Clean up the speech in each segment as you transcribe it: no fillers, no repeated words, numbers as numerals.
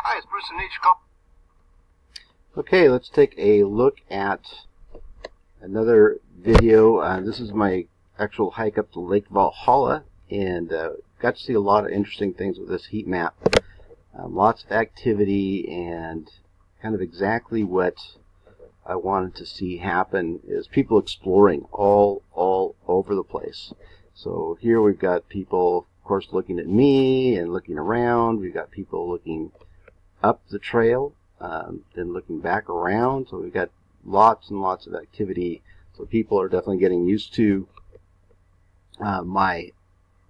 Hi, it's Bruce and Nietzsche. Call. Okay, let's take a look at another video. This is my actual hike up to Lake Valhalla, and got to see a lot of interesting things with this heat map. Lots of activity, and kind of exactly what I wanted to see happen is people exploring all over the place. So here we've got people, of course, looking at me and looking around. We've got people looking up the trail, then looking back around. So we've got lots and lots of activity. So people are definitely getting used to my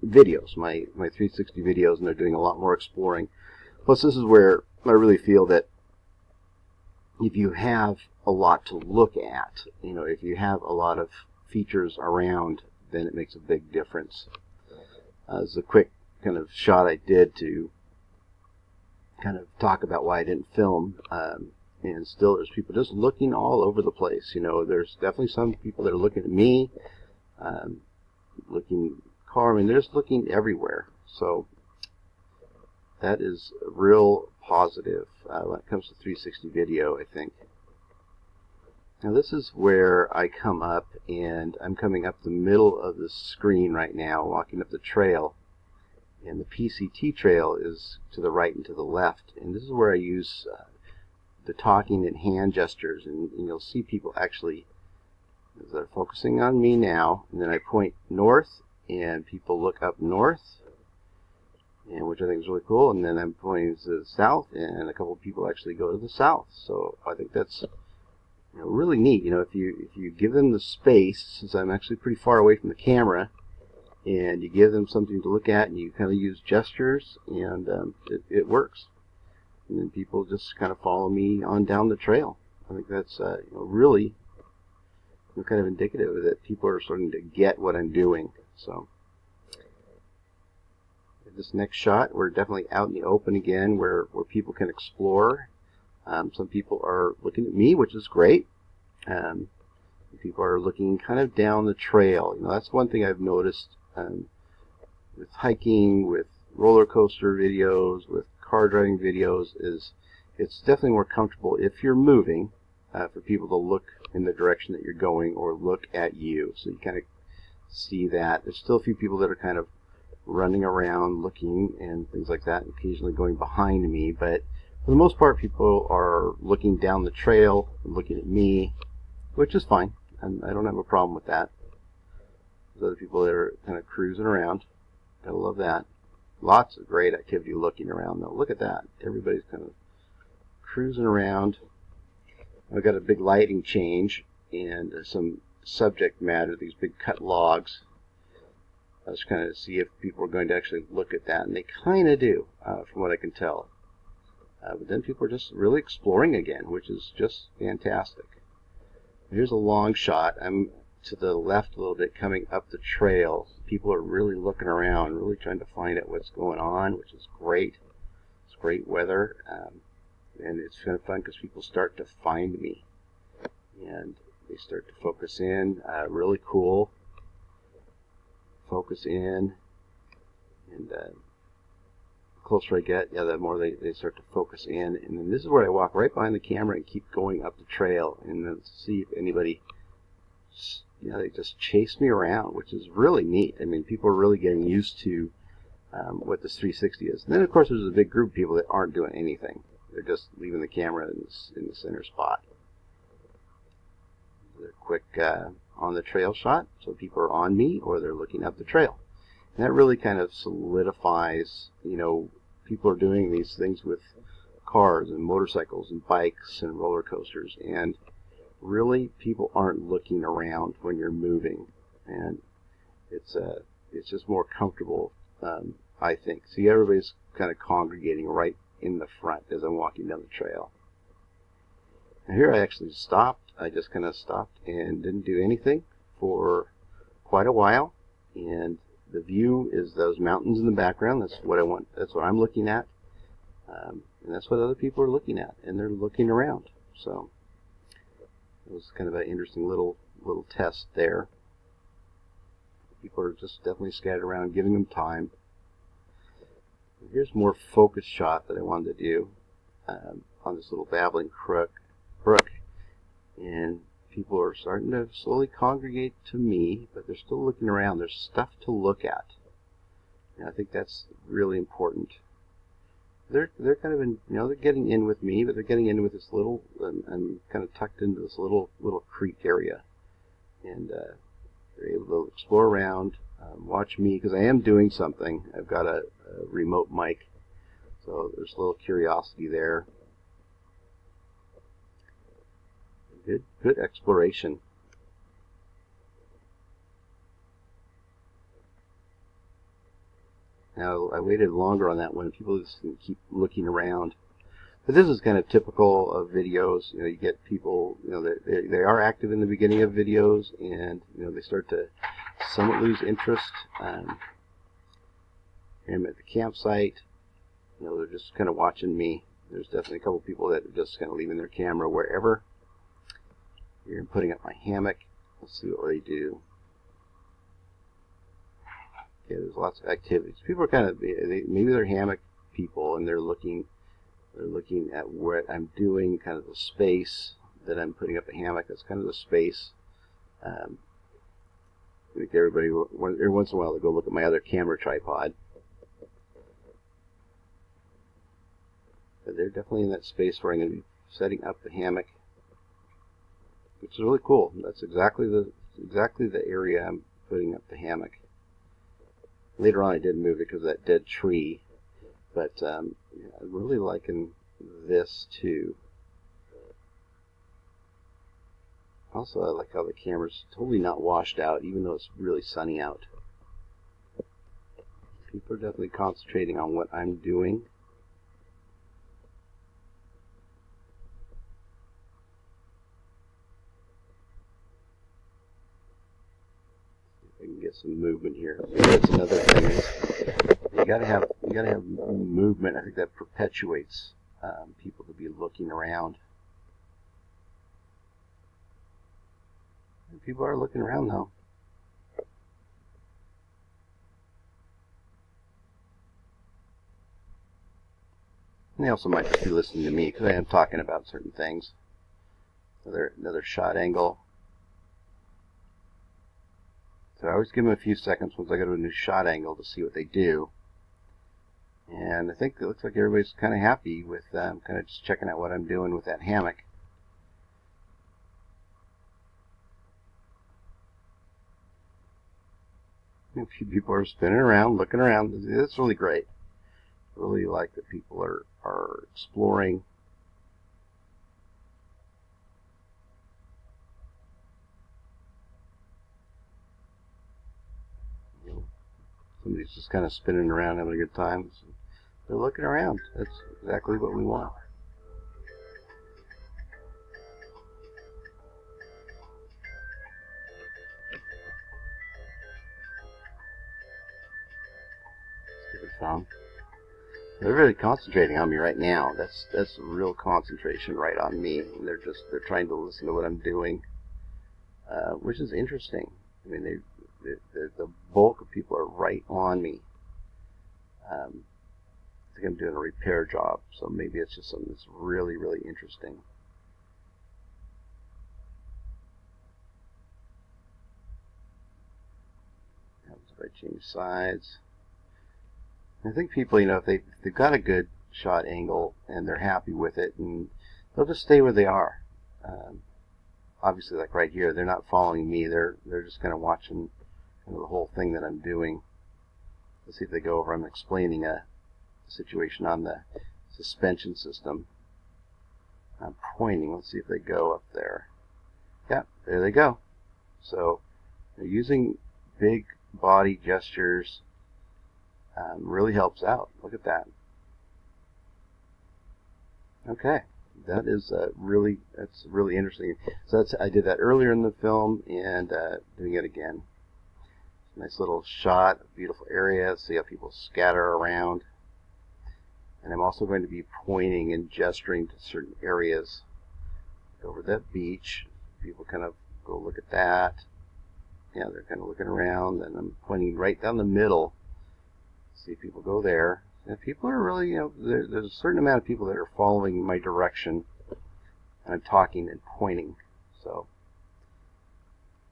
videos, my 360 videos, and they're doing a lot more exploring. Plus, this is where I really feel that if you have a lot to look at, if you have a lot of features around, then it makes a big difference. This is a quick kind of shot I did to kind of talk about why I didn't film, and still there's people just looking all over the place. There's definitely some people that are looking at me, looking car. I mean, they're just looking everywhere. So that is real positive when it comes to 360 video, I think. Now this is where I come up, and I'm coming up the middle of the screen right now, walking up the trail. And the PCT trail is to the right and to the left. And this is where I use the talking and hand gestures. And you'll see people actually, they're focusing on me now. And then I point north, and people look up north, and which I think is really cool. And then I'm pointing to the south, and a couple of people actually go to the south. So I think that's really neat. If you give them the space, since I'm actually pretty far away from the camera, and you give them something to look at, and you kind of use gestures, and it works. And then people just kind of follow me on down the trail. I think that's really kind of indicative that people are starting to get what I'm doing. So this next shot, we're definitely out in the open again, where people can explore. Some people are looking at me, which is great. People are looking kind of down the trail. That's one thing I've noticed with hiking, with roller coaster videos, with car driving videos, is it's definitely more comfortable if you're moving for people to look in the direction that you're going or look at you. So you kind of see that. There's still a few people that are kind of running around looking and things like that, and occasionally going behind me, but for the most part people are looking down the trail and looking at me, which is fine, and I don't have a problem with that. There's other people that are kind of cruising around. Gotta love that. Lots of great activity looking around though. Look at that. Everybody's kind of cruising around. I've got a big lighting change and some subject matter, these big cut logs. I was kind of see if people are going to actually look at that, and they kind of do, from what I can tell. But then people are just really exploring again, which is just fantastic. Here's a long shot. I'm to the left a little bit, coming up the trail. People are really looking around, really trying to find out what's going on, which is great. It's great weather, and it's kind of fun because people start to find me, and they start to focus in. Really cool. Focus in, and the closer I get, the more they start to focus in. And then this is where I walk right behind the camera and keep going up the trail, and then see if anybody, they just chase me around, which is really neat. I mean, people are really getting used to what this 360 is. And then, of course, there's a big group of people that aren't doing anything. They're just leaving the camera in the center spot. A quick on the trail shot, so people are on me or they're looking up the trail. And that really kind of solidifies, people are doing these things with cars and motorcycles and bikes and roller coasters, and really people aren't looking around when you're moving, and it's just more comfortable, I think. See, everybody's kind of congregating right in the front as I'm walking down the trail. And here I actually stopped. I just kind of stopped and didn't do anything for quite a while, and the view is those mountains in the background. That's what I want. That's what I'm looking at, and that's what other people are looking at, and they're looking around. So it was kind of an interesting little test there. People are just definitely scattered around, giving them time. Here's more focus shot that I wanted to do. on this little babbling brook, and people are starting to slowly congregate to me, but they're still looking around. There's stuff to look at, and I think that's really important. They're kind of in, they're getting in with me, but they're getting in with this little. I'm kind of tucked into this little creek area, and they're able to explore around, watch me because I am doing something. I've got a remote mic, so there's a little curiosity there. Good exploration. Now, I waited longer on that one. People just keep looking around. But this is kind of typical of videos. You get people, they are active in the beginning of videos, and, they start to somewhat lose interest. I'm at the campsite. They're just kind of watching me. There's definitely a couple people that are just kind of leaving their camera wherever. Here, I'm putting up my hammock. Let's see what they do. Okay, there's lots of activities. People are kind of, maybe they're hammock people, and they're looking at what I'm doing, kind of the space that I'm putting up a hammock. That's kind of the space. I think everybody, every once in a while, they go look at my other camera tripod. But they're definitely in that space where I'm going to be setting up the hammock, which is really cool. That's exactly the area I'm putting up the hammock. Later on, I did move it because of that dead tree, but yeah, I'm really liking this too. Also, I like how the camera's totally not washed out, even though it's really sunny out. People are definitely concentrating on what I'm doing. Get some movement here. That's another thing. Is you gotta have movement. I think that perpetuates people to be looking around. And people are looking around though. And they also might just be listening to me because I am talking about certain things. Another shot angle. So I always give them a few seconds once I go to a new shot angle to see what they do. And I think it looks like everybody's kind of happy with kind of just checking out what I'm doing with that hammock. A few people are spinning around, looking around. It's really great. I really like that people are exploring. Somebody's just kind of spinning around, having a good time. So they're looking around. That's exactly what we want. Let's give it a thumb. They're really concentrating on me right now. That's real concentration right on me. And they're trying to listen to what I'm doing, which is interesting. I mean, the bulk of people are right on me. I think I'm doing a repair job, so maybe it's just something that's really, really interesting. If I change sides, I think people, if they've got a good shot angle and they're happy with it, and they'll just stay where they are. Obviously, like right here, they're not following me. They're just kind of watching the whole thing that I'm doing. Let's see if they go over. I'm explaining a situation on the suspension system. I'm pointing. Let's see if they go up there. Yeah, there they go. So they're using big body gestures. Really helps out. Look at that. Okay, that's really interesting. So I did that earlier in the film, and doing it again. Nice little shot, beautiful area. See how people scatter around. And I'm also going to be pointing and gesturing to certain areas. Over that beach, people kind of go look at that. Yeah, they're kind of looking around, and I'm pointing right down the middle. See if people go there. And people are really, there's a certain amount of people that are following my direction, and I'm talking and pointing, so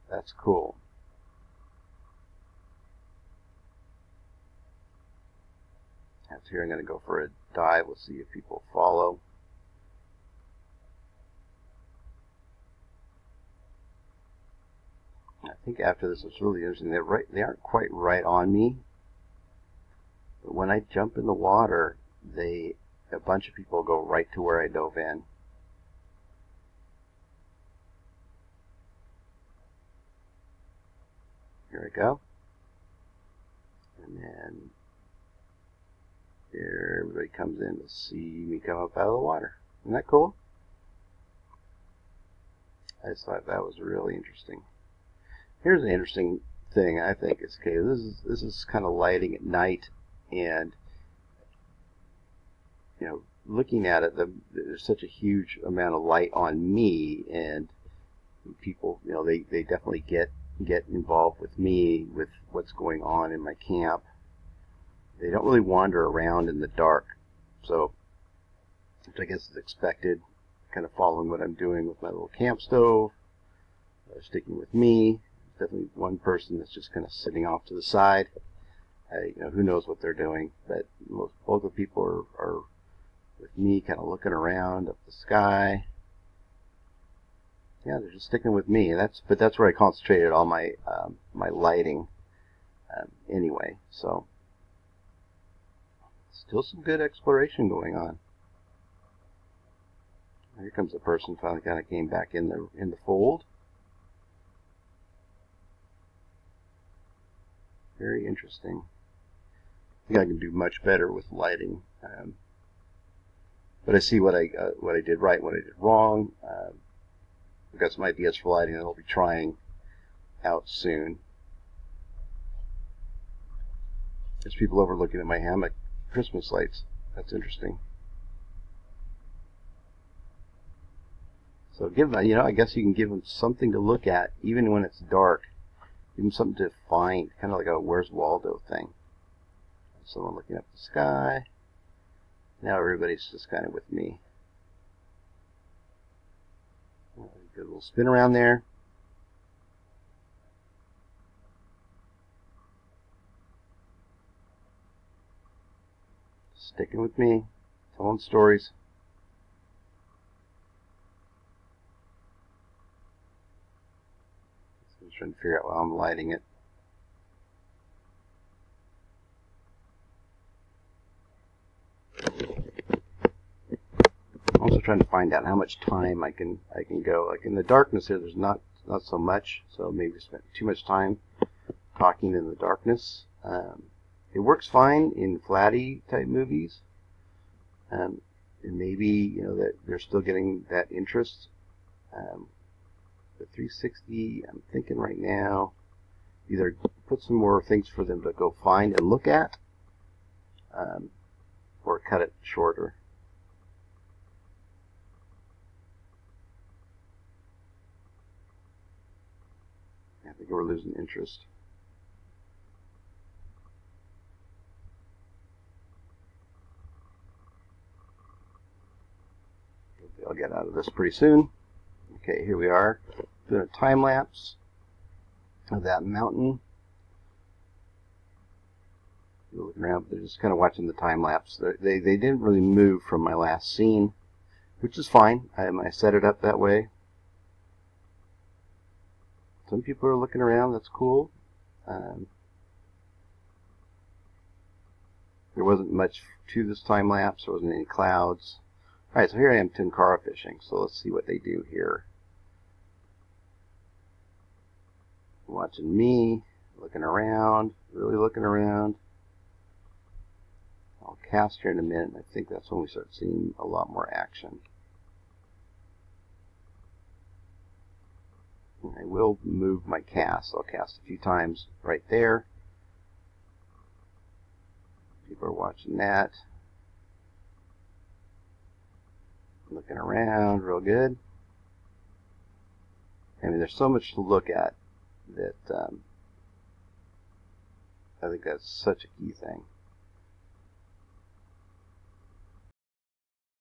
that's cool. And here I'm going to go for a dive. Let's see if people follow. I think after this, it's really interesting. They aren't quite right on me, but when I jump in the water, a bunch of people go right to where I dove in. Here I go, and then there everybody comes in to see me come up out of the water. Isn't that cool? I just thought that was really interesting. Here's an interesting thing, I think. It's okay. This is kind of lighting at night, and looking at it, there's such a huge amount of light on me, and people, they definitely get involved with me, with what's going on in my camp. They don't really wander around in the dark, so which I guess is expected. Kind of following what I'm doing with my little camp stove, sticking with me. Definitely one person that's just kind of sitting off to the side. Who knows what they're doing, but both the people are with me, kind of looking around up the sky. Yeah, they're just sticking with me. But that's where I concentrated all my my lighting anyway. So still some good exploration going on. Here comes the person finally kind of came back in the fold. Very interesting. I think I can do much better with lighting, but I see what I did right, what I did wrong. I've got some ideas for lighting that I'll be trying out soon. There's people over looking at my hammock Christmas lights. That's interesting. So give them, I guess you can give them something to look at, even when it's dark. Give them something to find, kind of like a Where's Waldo thing. Someone looking up the sky. Now everybody's just kind of with me. Good little spin around there. Sticking with me, telling stories. I'm trying to figure out how I'm lighting it. I'm also trying to find out how much time I can go. Like in the darkness here, there's not so much, so maybe spend too much time talking in the darkness. It works fine in flatty type movies, and maybe that they're still getting that interest. The 360, I'm thinking right now, either put some more things for them to go find and look at, or cut it shorter. I think we're losing interest. I'll get out of this pretty soon. Okay, here we are, doing a time lapse of that mountain. You're looking around, but they're just kind of watching the time lapse. They didn't really move from my last scene, which is fine. I set it up that way. Some people are looking around. That's cool. There wasn't much to this time lapse. There wasn't any clouds. All right, so here I am tenkara fishing. So let's see what they do here. Watching me, looking around, really looking around. I'll cast here in a minute, and I think that's when we start seeing a lot more action. And I will move my cast. I'll cast a few times right there. People are watching that. Looking around real good. I mean, there's so much to look at that I think that's such a key thing.